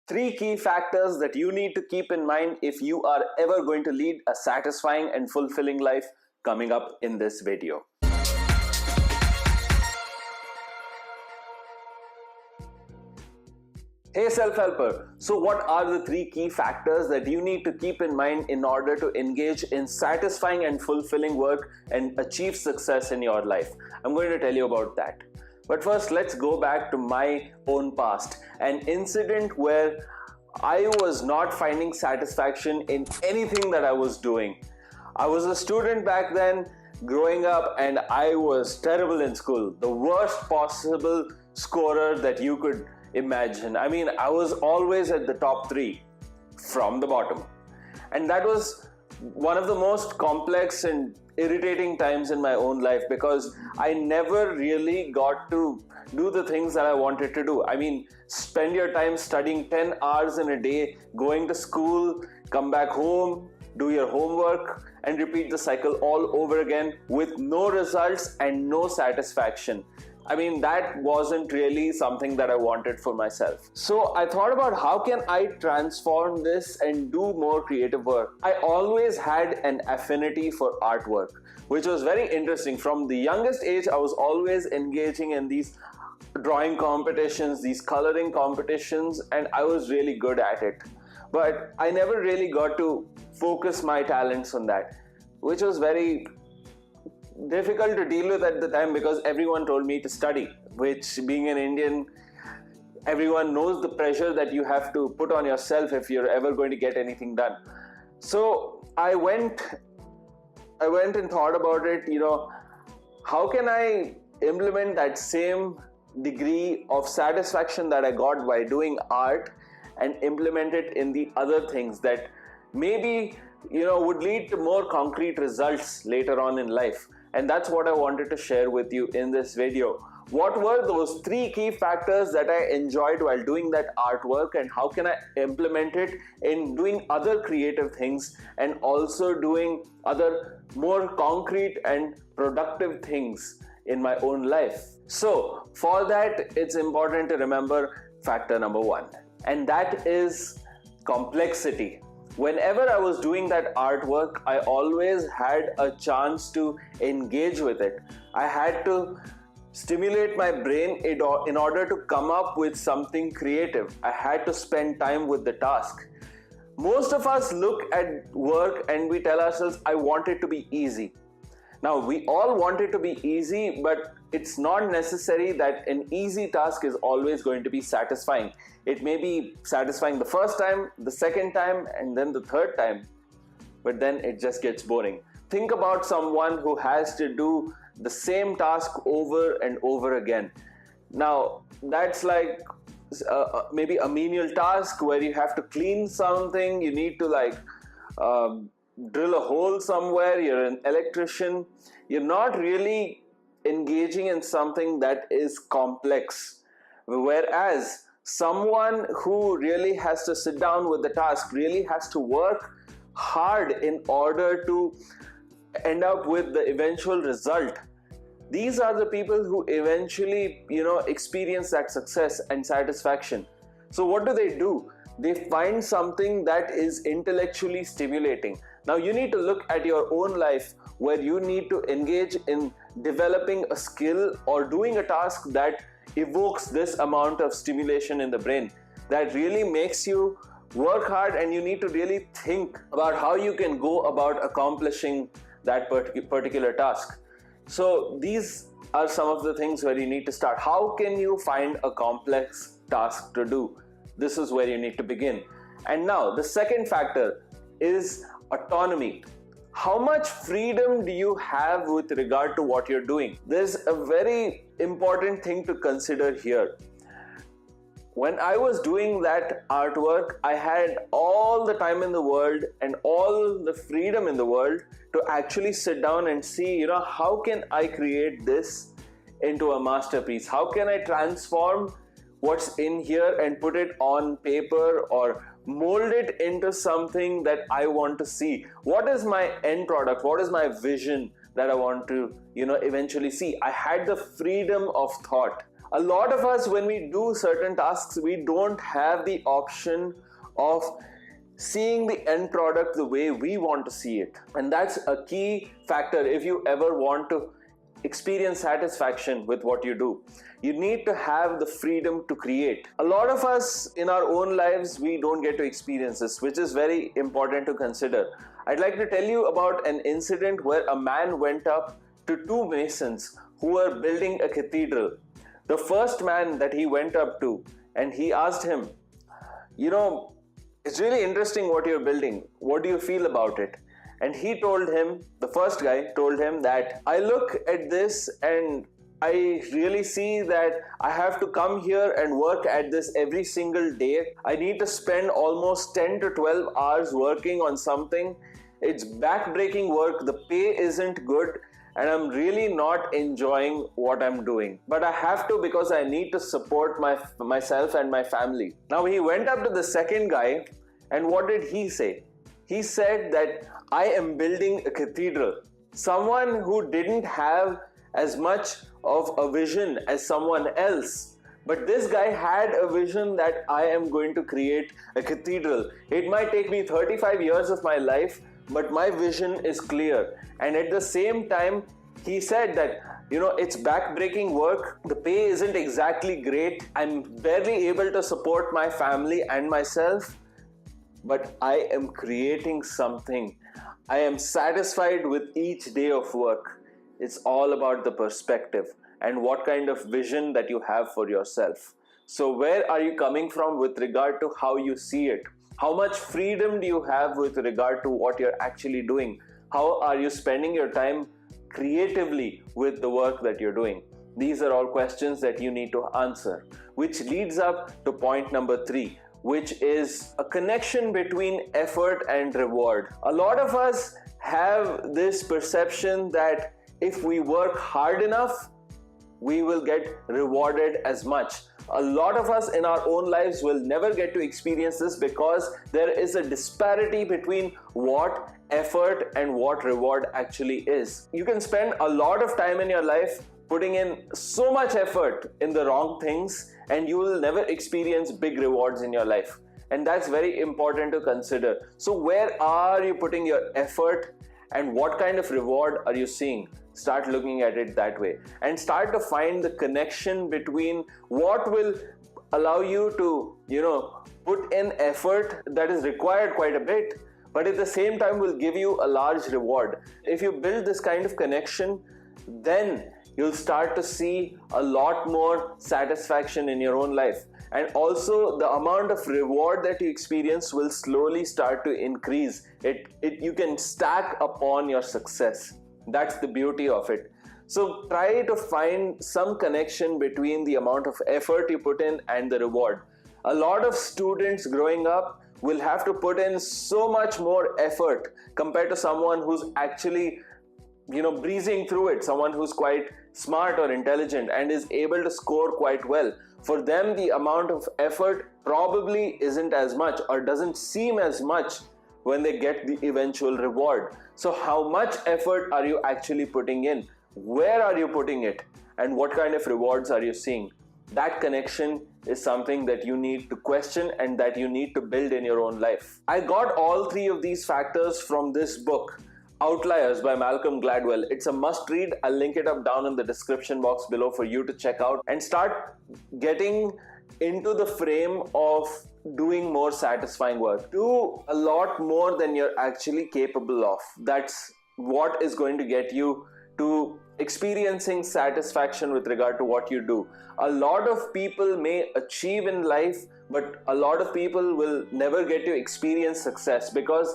Three key factors that you need to keep in mind if you are ever going to lead a satisfying and fulfilling life, coming up in this video. Hey self-helper, so what are the three key factors that you need to keep in mind in order to engage in satisfying and fulfilling work and achieve success in your life? I'm going to tell you about that. But first, let's go back to my own past, an incident where I was not finding satisfaction in anything that I was doing. I was a student back then, growing up, and I was terrible in school, the worst possible scorer that you could imagine. I mean, I was always at the top 3 from the bottom, and that was one of the most complex and irritating times in my own life because I never really got to do the things that I wanted to do. I mean, spend your time studying 10 hours in a day, going to school, come back home, do your homework, and repeat the cycle all over again with no results and no satisfaction. I mean, that wasn't really something that I wanted for myself. So I thought about how can I transform this and do more creative work. I always had an affinity for artwork, which was very interesting. From the youngest age, I was always engaging in these drawing competitions, these coloring competitions, and I was really good at it. But I never really got to focus my talents on that, which was very difficult to deal with at the time because everyone told me to study, which, being an Indian, everyone knows the pressure that you have to put on yourself if you're ever going to get anything done. So I went and thought about it, how can I implement that same degree of satisfaction that I got by doing art and implement it in the other things that maybe would lead to more concrete results later on in life. And that's what I wanted to share with you in this video. What were those 3 key factors that I enjoyed while doing that artwork, and how can I implement it in doing other creative things and also doing other more concrete and productive things in my own life? So for that, it's important to remember factor number 1, and that is complexity. Whenever I was doing that artwork, I always had a chance to engage with it. I had to stimulate my brain in order to come up with something creative. I had to spend time with the task. Most of us look at work and we tell ourselves, I want it to be easy. Now, we all want it to be easy, but it's not necessary that an easy task is always going to be satisfying. It may be satisfying the first time, the second time, and then the third time, but then it just gets boring. Think about someone who has to do the same task over and over again. Now, that's like maybe a menial task where you have to clean something, you need to drill a hole somewhere, you're an electrician. You're not really engaging in something that is complex. Whereas someone who really has to sit down with the task, really has to work hard in order to end up with the eventual result. These are the people who eventually, experience that success and satisfaction. So what do? They find something that is intellectually stimulating. Now you need to look at your own life where you need to engage in developing a skill or doing a task that evokes this amount of stimulation in the brain, that really makes you work hard, and you need to really think about how you can go about accomplishing that particular task. So these are some of the things where you need to start. How can you find a complex task to do? This is where you need to begin. And now the second factor is autonomy. How much freedom do you have with regard to what you're doing? There's a very important thing to consider here. When I was doing that artwork, I had all the time in the world and all the freedom in the world to actually sit down and see, how can I create this into a masterpiece? How can I transform what's in here and put it on paper or mold it into something that I want to see? What is my end product? What is my vision that I want to, eventually see? I had the freedom of thought. A lot of us, when we do certain tasks, we don't have the option of seeing the end product the way we want to see it. And that's a key factor if you ever want to experience satisfaction with what you do. You need to have the freedom to create. A lot of us in our own lives, we don't get to experience this, which is very important to consider. I'd like to tell you about an incident where a man went up to two masons who were building a cathedral. The first man that he went up to, and he asked him, it's really interesting what you're building. What do you feel about it? And he told him, the first guy told him that, I look at this and I really see that I have to come here and work at this every single day. I need to spend almost 10 to 12 hours working on something. It's back-breaking work. The pay isn't good. And I'm really not enjoying what I'm doing. But I have to because I need to support myself and my family. Now he went up to the second guy, and what did he say? He said that I am building a cathedral. Someone who didn't have as much of a vision as someone else. But this guy had a vision that I am going to create a cathedral. It might take me 35 years of my life, but my vision is clear. And at the same time, he said that, it's back-breaking work. The pay isn't exactly great. I'm barely able to support my family and myself, but I am creating something. I am satisfied with each day of work. It's all about the perspective and what kind of vision that you have for yourself. So where are you coming from with regard to how you see it? How much freedom do you have with regard to what you're actually doing? How are you spending your time creatively with the work that you're doing? These are all questions that you need to answer, which leads up to point number 3, which is a connection between effort and reward. A lot of us have this perception that if we work hard enough, we will get rewarded as much. A lot of us in our own lives will never get to experience this because there is a disparity between what effort and what reward actually is. You can spend a lot of time in your life putting in so much effort in the wrong things, and you will never experience big rewards in your life. And that's very important to consider. So where are you putting your effort and what kind of reward are you seeing? Start looking at it that way and start to find the connection between what will allow you to, put in effort that is required quite a bit, but at the same time will give you a large reward. If you build this kind of connection, then you'll start to see a lot more satisfaction in your own life. And also the amount of reward that you experience will slowly start to increase. You can stack upon your success. That's the beauty of it. So try to find some connection between the amount of effort you put in and the reward. A lot of students growing up will have to put in so much more effort compared to someone who's actually breezing through it, someone who's quite smart or intelligent and is able to score quite well. For them, the amount of effort probably isn't as much or doesn't seem as much when they get the eventual reward. So how much effort are you actually putting in? Where are you putting it? And what kind of rewards are you seeing? That connection is something that you need to question and that you need to build in your own life. I got all 3 of these factors from this book, Outliers by Malcolm Gladwell. It's a must read. I'll link it up down in the description box below for you to check out and start getting into the frame of doing more satisfying work. Do a lot more than you're actually capable of. That's what is going to get you to experiencing satisfaction with regard to what you do. A lot of people may achieve in life, but a lot of people will never get to experience success because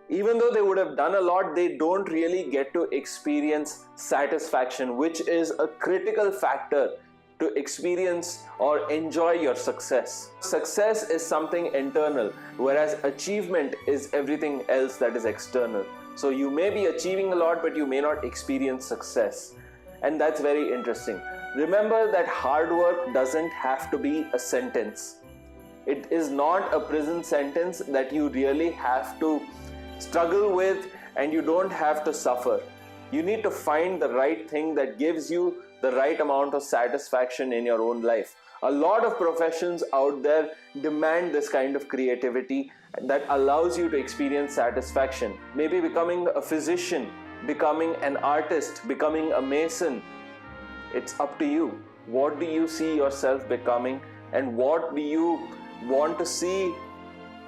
even though they would have done a lot, they don't really get to experience satisfaction, which is a critical factor to experience or enjoy your success. Success is something internal, whereas achievement is everything else that is external. So you may be achieving a lot, but you may not experience success. And that's very interesting. Remember that hard work doesn't have to be a sentence. It is not a prison sentence that you really have to struggle with and you don't have to suffer. You need to find the right thing that gives you the right amount of satisfaction in your own life. A lot of professions out there demand this kind of creativity that allows you to experience satisfaction. Maybe becoming a physician, becoming an artist, becoming a mason. It's up to you. What do you see yourself becoming, and what do you want to see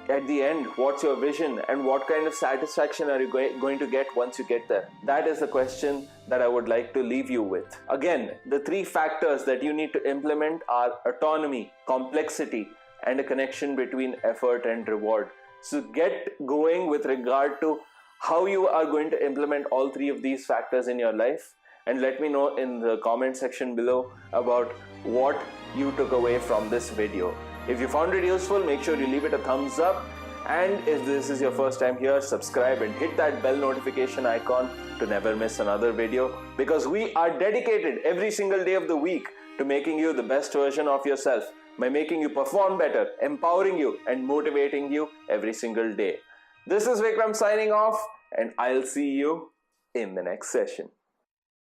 at the end? What's your vision, and what kind of satisfaction are you going to get once you get there? That is the question that I would like to leave you with. Again, the three factors that you need to implement are autonomy, complexity, and a connection between effort and reward. So get going with regard to how you are going to implement all three of these factors in your life, and let me know in the comment section below about what you took away from this video. If you found it useful, make sure you leave it a thumbs up, and if this is your first time here, subscribe and hit that bell notification icon to never miss another video, because we are dedicated every single day of the week to making you the best version of yourself by making you perform better, empowering you and motivating you every single day. This is Vikram signing off, and I'll see you in the next session.